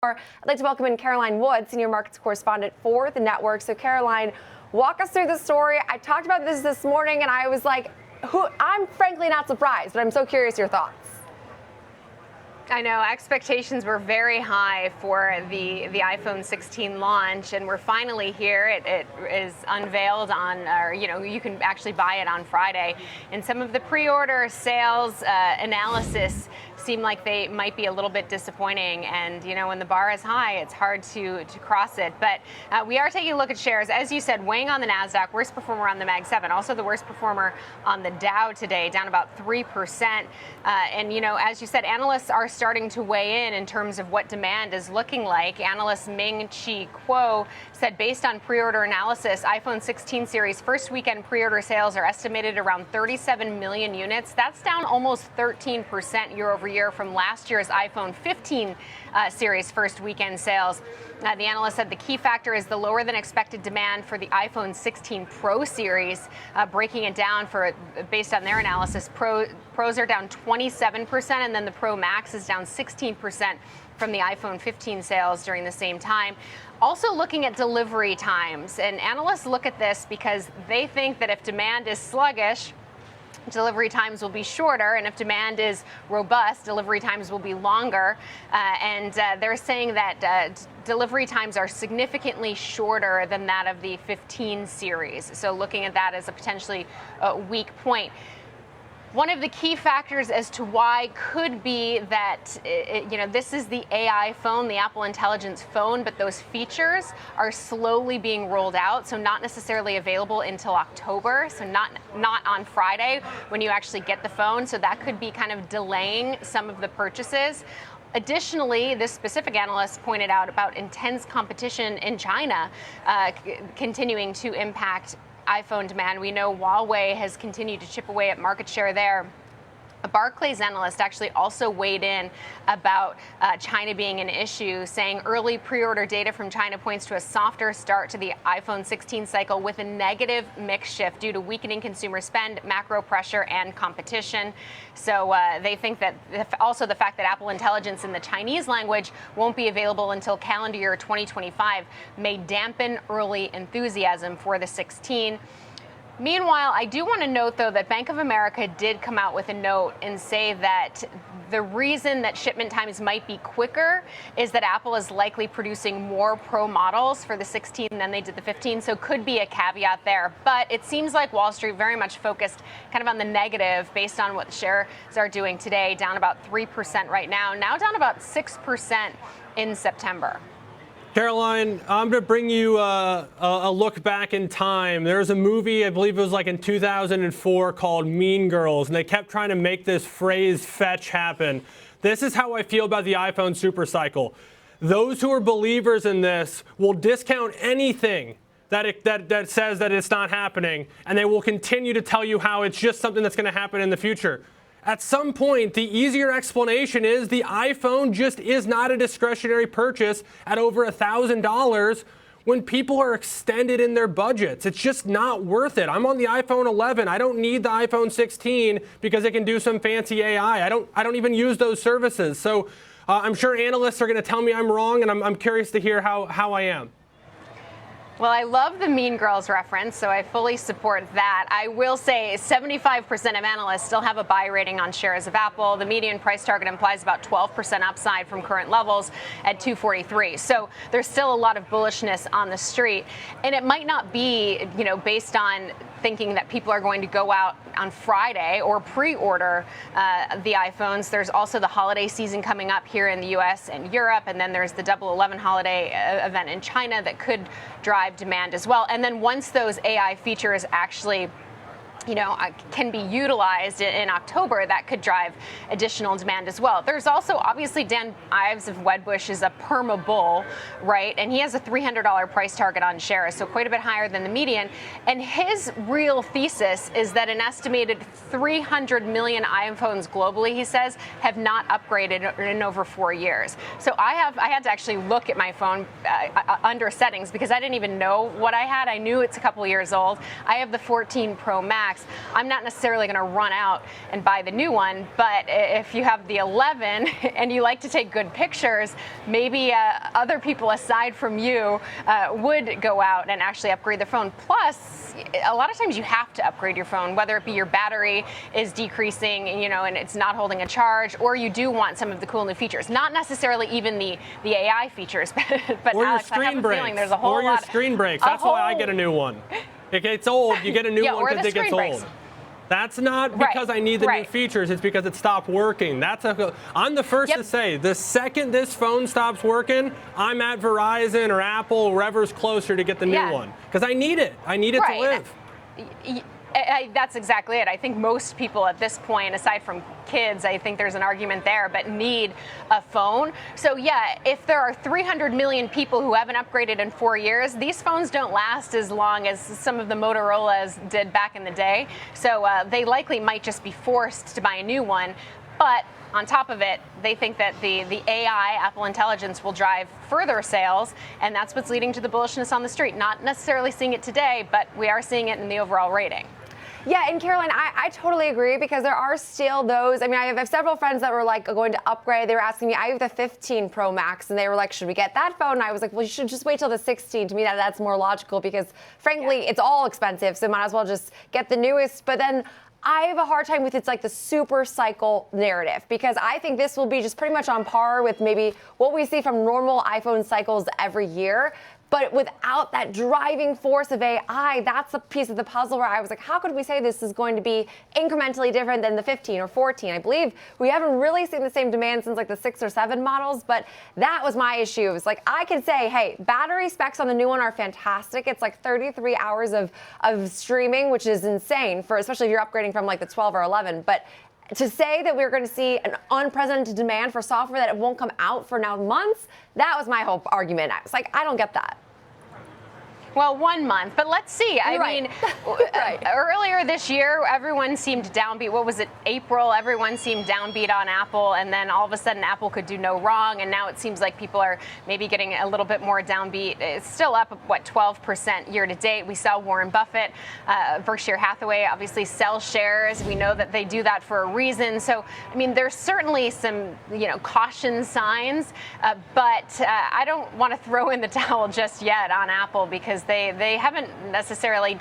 I'd like to welcome in Caroline Wood, senior markets correspondent for the network. So Caroline, walk us through the story. I talked about this morning and I was like, I'm frankly not surprised, but I'm so curious your thoughts. I know expectations were very high for the iPhone 16 launch, and we're finally here. It is unveiled on, or you can actually buy it on Friday. And some of the pre-order sales analysis seem like they might be a little bit disappointing. And when the bar is high, it's hard to cross it. But we are taking a look at shares, as you said, weighing on the Nasdaq, worst performer on the Mag 7, also the worst performer on the Dow today, down about 3%. And as you said, analysts are starting to weigh in terms of what demand is looking like. Analyst Ming-Chi Kuo said, based on pre-order analysis, iPhone 16 series first weekend pre-order sales are estimated around 37 million units. That's down almost 13% year over year from last year's iPhone 15 series first weekend sales. The analyst said the key factor is the lower than expected demand for the iPhone 16 Pro series. Breaking it down based on their analysis, Pros are down 27%, and then the Pro Max is down 16% from the iPhone 15 sales during the same time. Also looking at delivery times, and analysts look at this because they think that if demand is sluggish, delivery times will be shorter, and if demand is robust, delivery times will be longer. And they're saying that delivery times are significantly shorter than that of the 15 series. So looking at that as a potentially weak point. One of the key factors as to why could be that, this is the AI phone, the Apple Intelligence phone, but those features are slowly being rolled out, so not necessarily available until October, so not on Friday when you actually get the phone, so that could be kind of delaying some of the purchases. Additionally, this specific analyst pointed out about intense competition in China continuing to impact iPhone demand. We know Huawei has continued to chip away at market share there. A Barclays analyst actually also weighed in about China being an issue, saying early pre-order data from China points to a softer start to the iPhone 16 cycle with a negative mix shift due to weakening consumer spend, macro pressure, and competition. So they think that also the fact that Apple Intelligence in the Chinese language won't be available until calendar year 2025 may dampen early enthusiasm for the 16. Meanwhile, I do want to note, though, that Bank of America did come out with a note and say that the reason that shipment times might be quicker is that Apple is likely producing more Pro models for the 16 than they did the 15, so could be a caveat there. But it seems like Wall Street very much focused kind of on the negative based on what the shares are doing today, down about 3% right now down about 6% in September. Caroline, I'm going to bring you a look back in time. There's a movie, I believe it was like in 2004, called Mean Girls, and they kept trying to make this phrase fetch happen. This is how I feel about the iPhone supercycle. Those who are believers in this will discount anything that says that it's not happening, and they will continue to tell you how it's just something that's going to happen in the future. At some point, the easier explanation is the iPhone just is not a discretionary purchase at over $1,000 when people are extended in their budgets. It's just not worth it. I'm on the iPhone 11. I don't need the iPhone 16 because it can do some fancy AI. I don't even use those services. So I'm sure analysts are going to tell me I'm wrong, and I'm curious to hear how I am. Well, I love the Mean Girls reference, so I fully support that. I will say 75% of analysts still have a buy rating on shares of Apple. The median price target implies about 12% upside from current levels at $243. So there's still a lot of bullishness on the street. And it might not be, based on thinking that people are going to go out on Friday or pre-order the iPhones. There's also the holiday season coming up here in the U.S. and Europe, and then there's the Double 11 holiday event in China that could drive demand as well. And then once those AI features actually can be utilized in October, that could drive additional demand as well. There's also, obviously, Dan Ives of Wedbush is a perma bull, right? And he has a $300 price target on shares, so quite a bit higher than the median. And his real thesis is that an estimated 300 million iPhones globally, he says, have not upgraded in over 4 years. So I had to actually look at my phone under settings because I didn't even know what I had. I knew it's a couple years old. I have the 14 Pro Max. Max, I'm not necessarily going to run out and buy the new one. But if you have the 11 and you like to take good pictures, maybe other people aside from you would go out and actually upgrade their phone. Plus, a lot of times you have to upgrade your phone, whether it be your battery is decreasing, and it's not holding a charge, or you do want some of the cool new features. Not necessarily even the AI features, but or Alex, your I have a feeling there's a whole or your lot. screen breaks. That's why I get a new one. It gets old. You get a new one because it gets old. That's not because I need the new features. It's because it stopped working. I'm the first to say, the second this phone stops working, I'm at Verizon or Apple, wherever's closer to get the new one. Because I need it. I need it to live. That's exactly it. I think most people at this point, aside from kids, I think there's an argument there, but need a phone. So yeah, if there are 300 million people who haven't upgraded in 4 years, these phones don't last as long as some of the Motorola's did back in the day. So they likely might just be forced to buy a new one. But on top of it, they think that the AI, Apple Intelligence, will drive further sales, and that's what's leading to the bullishness on the street. Not necessarily seeing it today, but we are seeing it in the overall rating. Yeah, and Caroline, I totally agree, because there are still those. I mean, I have several friends that were like going to upgrade. They were asking me, I have the 15 Pro Max, and they were like, should we get that phone? And I was like, well, you should just wait till the 16. To me, that's more logical, because frankly, it's all expensive, so might as well just get the newest. But then I have a hard time with it's like the super cycle narrative, because I think this will be just pretty much on par with maybe what we see from normal iPhone cycles every year. But without that driving force of AI, that's a piece of the puzzle where I was like, how could we say this is going to be incrementally different than the 15 or 14? I believe we haven't really seen the same demand since like the 6 or 7 models, but that was my issue. It was like, I could say, hey, battery specs on the new one are fantastic. It's like 33 hours of streaming, which is insane, for especially if you're upgrading from like the 12 or 11. But to say that we're going to see an unprecedented demand for software that it won't come out for now months, that was my whole argument. I was like, I don't get that. Well, 1 month, but let's see. I mean, earlier this year, everyone seemed downbeat. What was it, April? Everyone seemed downbeat on Apple, and then all of a sudden Apple could do no wrong, and now it seems like people are maybe getting a little bit more downbeat. It's still up, 12% year to date. We saw Warren Buffett, Berkshire Hathaway, obviously sell shares. We know that they do that for a reason. So, I mean, there's certainly some, caution signs, but I don't want to throw in the towel just yet on Apple, because they haven't necessarily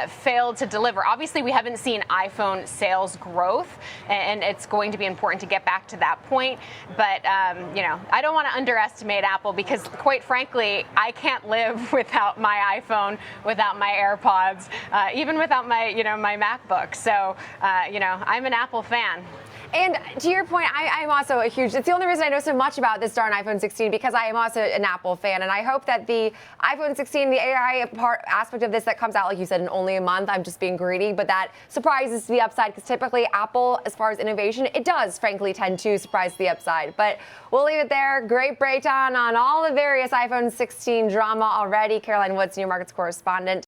failed to deliver. Obviously, we haven't seen iPhone sales growth, and it's going to be important to get back to that point. But, I don't want to underestimate Apple, because quite frankly, I can't live without my iPhone, without my AirPods, even without my, my MacBook. So, I'm an Apple fan. And to your point, I'm also a huge, it's the only reason I know so much about this darn iPhone 16, because I am also an Apple fan. And I hope that the iPhone 16, the AI aspect of this that comes out, like you said, in only a month, I'm just being greedy, but that surprises to the upside, because typically Apple, as far as innovation, it does frankly tend to surprise to the upside. But we'll leave it there. Great breakdown on all the various iPhone 16 drama already. Caroline Wood, senior markets correspondent.